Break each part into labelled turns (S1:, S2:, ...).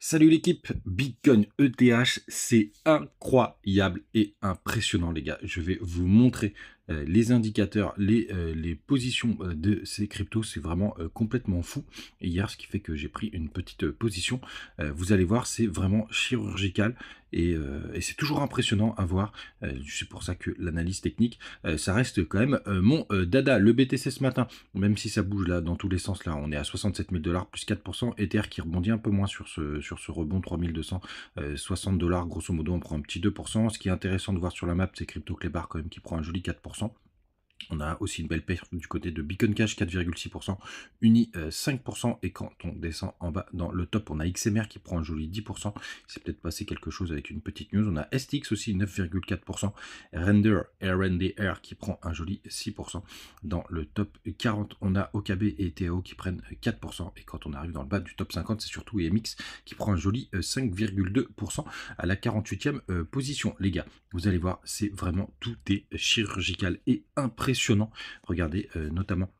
S1: Salut l'équipe, Bitcoin ETH, c'est incroyable et impressionnant les gars. Je vais vous montrer les indicateurs, les positions de ces cryptos, c'est vraiment complètement fou. Et hier, ce qui fait que j'ai pris une petite position, vous allez voir, c'est vraiment chirurgical et c'est toujours impressionnant à voir. C'est pour ça que l'analyse technique, ça reste quand même mon dada. Le BTC ce matin, même si ça bouge là dans tous les sens, là on est à 67 000 $, plus 4%, Ether qui rebondit un peu moins sur ce rebond, 3260 $, grosso modo on prend un petit 2%. Ce qui est intéressant de voir sur la map, c'est Crypto Klebar quand même qui prend un joli 4%. On a aussi une belle perte du côté de Bitcoin Cash, 4,6%, Uni 5%, et quand on descend en bas dans le top, on a XMR qui prend un joli 10%, c'est peut-être passé quelque chose avec une petite news. On a STX aussi 9,4%, RNDR qui prend un joli 6%. Dans le top 40, on a OKB et TAO qui prennent 4%, et quand on arrive dans le bas du top 50, c'est surtout EMX qui prend un joli 5,2% à la 48e position. Les gars, vous allez voir, c'est vraiment, tout est chirurgical et impressionnant. Regardez, notamment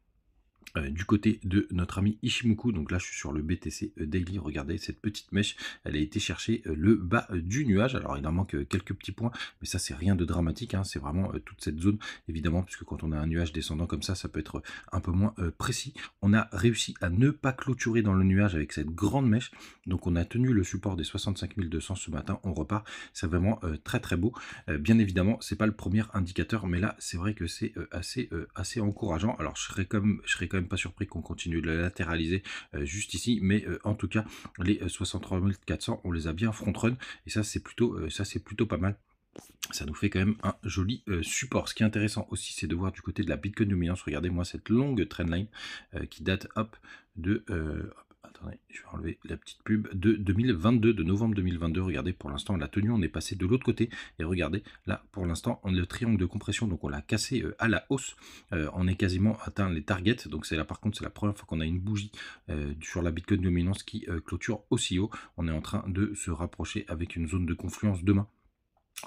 S1: du côté de notre ami Ishimoku. Donc là je suis sur le BTC Daily, regardez cette petite mèche, elle a été chercher le bas du nuage. Alors il en manque quelques petits points, mais ça c'est rien de dramatique, hein. C'est vraiment toute cette zone, évidemment, puisque quand on a un nuage descendant comme ça peut être un peu moins précis. On a réussi à ne pas clôturer dans le nuage avec cette grande mèche, donc on a tenu le support des 65 200 ce matin, on repart, c'est vraiment très très beau. Bien évidemment c'est pas le premier indicateur, mais là c'est vrai que c'est assez encourageant. Alors je serais quand même pas surpris qu'on continue de la latéraliser juste ici, mais en tout cas les 63 400 on les a bien front run, et ça c'est plutôt pas mal. Ça nous fait quand même un joli support. Ce qui est intéressant aussi, c'est de voir du côté de la Bitcoin dominance. Regardez moi cette longue trendline qui date de attendez, je vais enlever la petite pub, de 2022, de novembre 2022. Regardez, pour l'instant, la tenue, on est passé de l'autre côté. Et regardez, là, pour l'instant, on a le triangle de compression, donc on l'a cassé à la hausse. On est quasiment atteint les targets. Donc c'est là, par contre, c'est la première fois qu'on a une bougie sur la Bitcoin dominance qui clôture aussi haut. On est en train de se rapprocher avec une zone de confluence demain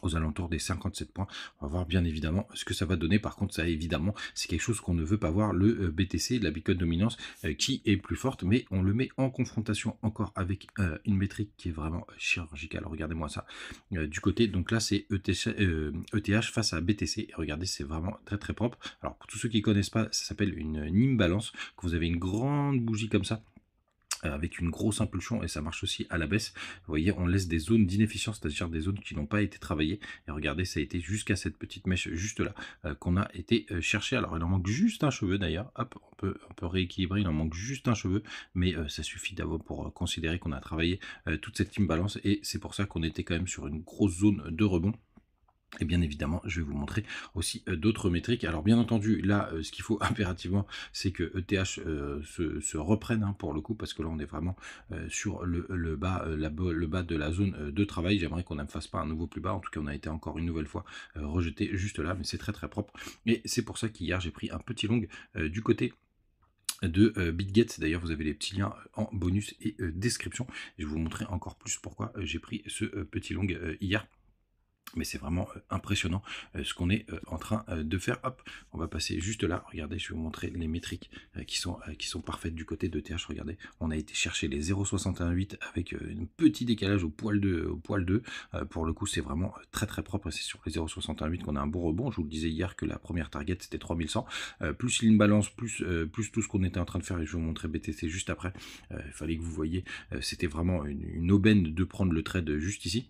S1: aux alentours des 57 points. On va voir bien évidemment ce que ça va donner. Par contre, ça évidemment, c'est quelque chose qu'on ne veut pas voir, le BTC, la Bitcoin dominance, qui est plus forte, mais on le met en confrontation encore avec une métrique qui est vraiment chirurgicale. Regardez-moi ça. Du côté, donc là, c'est ETH face à BTC. Et regardez, c'est vraiment très très propre. Alors, pour tous ceux qui ne connaissent pas, ça s'appelle une imbalance. Quand vous avez une grande bougie comme ça, avec une grosse impulsion, et ça marche aussi à la baisse, vous voyez, on laisse des zones d'inefficience, c'est-à-dire des zones qui n'ont pas été travaillées, et regardez, ça a été jusqu'à cette petite mèche juste là qu'on a été chercher. Alors il en manque juste un cheveu d'ailleurs, hop, on peut rééquilibrer, il en manque juste un cheveu, mais ça suffit d'avoir pour considérer qu'on a travaillé toute cette imbalance, et c'est pour ça qu'on était quand même sur une grosse zone de rebond. Et bien évidemment, je vais vous montrer aussi d'autres métriques. Alors bien entendu, là, ce qu'il faut impérativement, c'est que ETH se reprenne, hein, pour le coup, parce que là, on est vraiment sur le bas de la zone de travail. J'aimerais qu'on ne fasse pas un nouveau plus bas. En tout cas, on a été encore une nouvelle fois rejeté juste là, mais c'est très très propre. Et c'est pour ça qu'hier, j'ai pris un petit long du côté de BitGet. D'ailleurs, vous avez les petits liens en bonus et description. Je vais vous montrer encore plus pourquoi j'ai pris ce petit long hier. Mais c'est vraiment impressionnant ce qu'on est en train de faire. Hop, on va passer juste là. Regardez, je vais vous montrer les métriques qui sont parfaites du côté de TH. Regardez, on a été chercher les 0,618 avec un petit décalage au poil 2. Pour le coup, c'est vraiment très très propre. C'est sur les 0,618 qu'on a un bon rebond. Je vous le disais hier que la première target c'était 3100. Plus l'imbalance, plus tout ce qu'on était en train de faire. Et je vais vous montrer BTC juste après. Il fallait que vous voyez, c'était vraiment une aubaine de prendre le trade juste ici.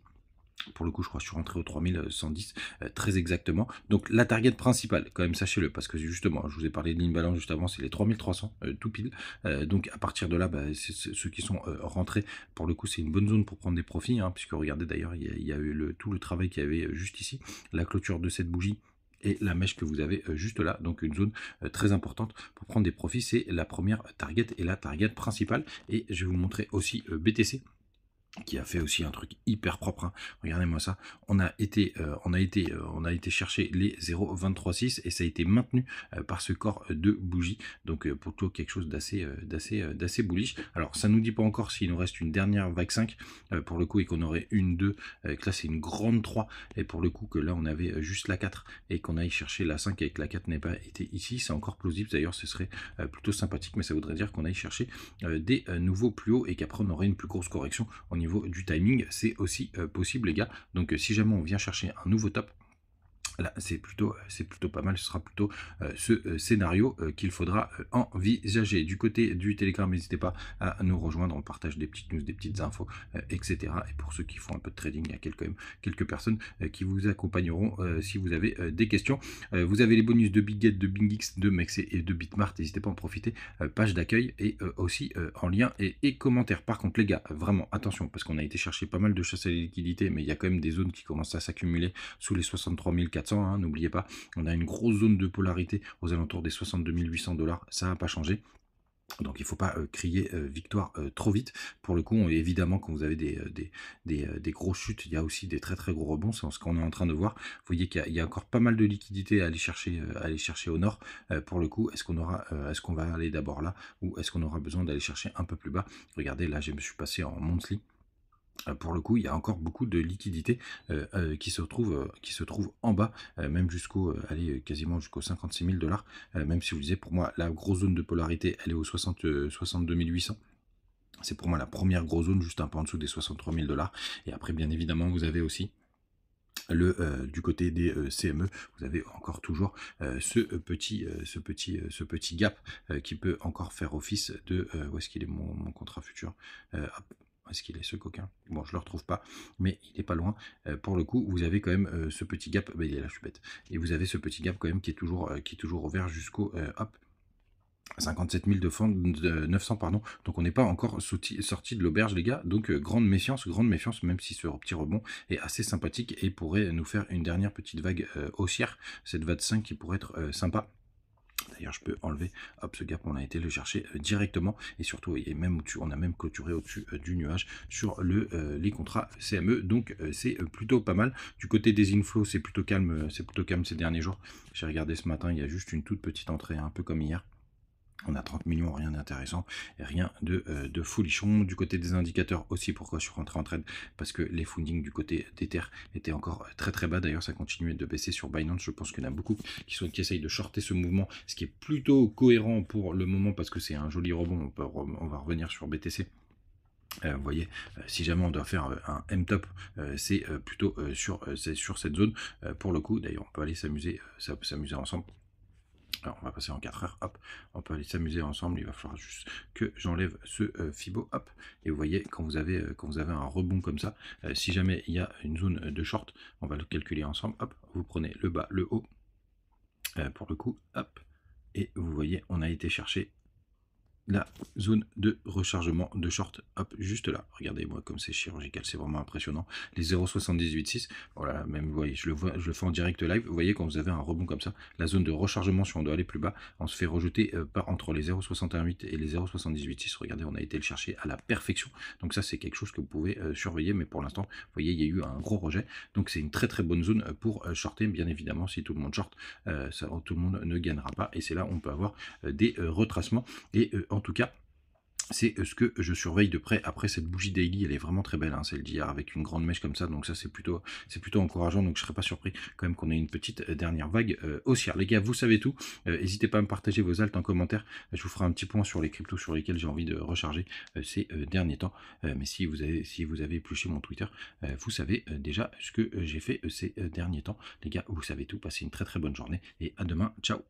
S1: Pour le coup, je crois que je suis rentré au 3110 très exactement. Donc la target principale, quand même, sachez-le, parce que justement, je vous ai parlé de l'imbalance juste avant, c'est les 3300 tout pile. Donc à partir de là, ceux qui sont rentrés, pour le coup, c'est une bonne zone pour prendre des profits, hein, puisque regardez d'ailleurs, il y a eu tout le travail qu'il y avait juste ici, la clôture de cette bougie et la mèche que vous avez juste là, donc une zone très importante pour prendre des profits. C'est la première target et la target principale. Et je vais vous montrer aussi BTC, qui a fait aussi un truc hyper propre, hein. Regardez-moi ça, on a été chercher les 0,236 et ça a été maintenu par ce corps de bougie. Donc plutôt quelque chose d'assez bullish. Alors ça nous dit pas encore s'il nous reste une dernière vague 5 pour le coup, et qu'on aurait une 2, que là c'est une grande 3, et pour le coup que là on avait juste la 4 et qu'on aille chercher la 5 et que la 4 n'ait pas été ici. C'est encore plausible, d'ailleurs ce serait plutôt sympathique, mais ça voudrait dire qu'on aille chercher des nouveaux plus hauts et qu'après on aurait une plus grosse correction au niveau niveau du timing, c'est aussi possible les gars. Donc si jamais on vient chercher un nouveau top, là, c'est plutôt pas mal. Ce sera plutôt ce scénario qu'il faudra envisager. Du côté du Telegram, n'hésitez pas à nous rejoindre. On partage des petites news, des petites infos, etc. Et pour ceux qui font un peu de trading, il y a quand même quelques personnes qui vous accompagneront si vous avez des questions. Vous avez les bonus de BitGet, de BingX, de Mexe et de Bitmart. N'hésitez pas à en profiter. Page d'accueil et aussi en lien et commentaires. Par contre, les gars, vraiment attention, parce qu'on a été chercher pas mal de chasse à la liquidité, mais il y a quand même des zones qui commencent à s'accumuler sous les 63 400. Hein, n'oubliez pas, on a une grosse zone de polarité aux alentours des 62 800 $, ça n'a pas changé. Donc il ne faut pas crier victoire trop vite. Pour le coup, évidemment, quand vous avez des grosses chutes, il y a aussi des très très gros rebonds. C'est ce qu'on est en train de voir. Vous voyez qu'il y a encore pas mal de liquidités à aller chercher au nord. Pour le coup, est-ce qu'on va aller d'abord là, ou est-ce qu'on aura besoin d'aller chercher un peu plus bas? Regardez, là je me suis passé en monthly. Pour le coup, il y a encore beaucoup de liquidités qui se trouvent en bas, même quasiment jusqu'aux 56 000 $. Même si vous disiez, pour moi, la grosse zone de polarité, elle est aux 62 800. C'est pour moi la première grosse zone, juste un peu en dessous des 63 000 $. Et après, bien évidemment, vous avez aussi du côté des CME, vous avez encore toujours ce petit gap qui peut encore faire office de... où est-ce qu'il est mon contrat futur? Est-ce qu'il est ce coquin? Bon, je ne le retrouve pas, mais il n'est pas loin. Pour le coup, vous avez quand même ce petit gap. Bah, il est là, je suis bête. Et vous avez ce petit gap quand même qui est toujours ouvert jusqu'au 57 900, pardon. Donc on n'est pas encore sorti de l'auberge, les gars. Donc grande méfiance, même si ce petit rebond est assez sympathique et pourrait nous faire une dernière petite vague haussière. Cette vague 5 qui pourrait être sympa. D'ailleurs, je peux enlever, hop, ce gap, on a été le chercher directement, et surtout, et même au-dessus, on a même clôturé au-dessus du nuage sur les contrats CME, donc c'est plutôt pas mal. Du côté des inflows, c'est plutôt calme ces derniers jours. J'ai regardé ce matin, il y a juste une toute petite entrée, un peu comme hier. On a 30 millions, rien d'intéressant, rien de folichon. Du côté des indicateurs aussi, pourquoi je suis rentré en trade? Parce que les fundings du côté d'Ether étaient encore très très bas. D'ailleurs, ça continuait de baisser sur Binance. Je pense qu'il y en a beaucoup qui essayent de shorter ce mouvement, ce qui est plutôt cohérent pour le moment parce que c'est un joli rebond. On va revenir sur BTC. Vous voyez, si jamais on doit faire un M-top, c'est plutôt sur cette zone. Pour le coup, d'ailleurs, on peut aller s'amuser ensemble. Alors, on va passer en 4 heures, hop, on peut aller s'amuser ensemble, il va falloir juste que j'enlève ce Fibo, hop, et vous voyez, quand vous avez un rebond comme ça, si jamais il y a une zone de short, on va le calculer ensemble, hop, vous prenez le bas, le haut, pour le coup, hop, et vous voyez, on a été chercher la zone de rechargement de short, hop, juste là. Regardez-moi comme c'est chirurgical, c'est vraiment impressionnant. Les 0,786, voilà, même, vous voyez, je le fais en direct live. Vous voyez, quand vous avez un rebond comme ça, la zone de rechargement, si on doit aller plus bas, on se fait rejeter entre les 0,618 et les 0,786. Regardez, on a été le chercher à la perfection. Donc ça, c'est quelque chose que vous pouvez surveiller, mais pour l'instant, vous voyez, il y a eu un gros rejet. Donc c'est une très très bonne zone pour shorter, bien évidemment. Si tout le monde short, tout le monde ne gagnera pas. Et c'est là où on peut avoir des retracements. Et en tout cas, c'est ce que je surveille de près. Après, cette bougie daily, elle est vraiment très belle, hein, celle d'hier, avec une grande mèche comme ça. Donc ça, c'est plutôt encourageant. Donc je ne serais pas surpris quand même qu'on ait une petite dernière vague haussière. Les gars, vous savez tout. N'hésitez pas à me partager vos alts en commentaire. Je vous ferai un petit point sur les cryptos sur lesquels j'ai envie de recharger ces derniers temps. Mais si vous avez épluché mon Twitter, vous savez déjà ce que j'ai fait ces derniers temps. Les gars, vous savez tout. Passez une très très bonne journée et à demain. Ciao.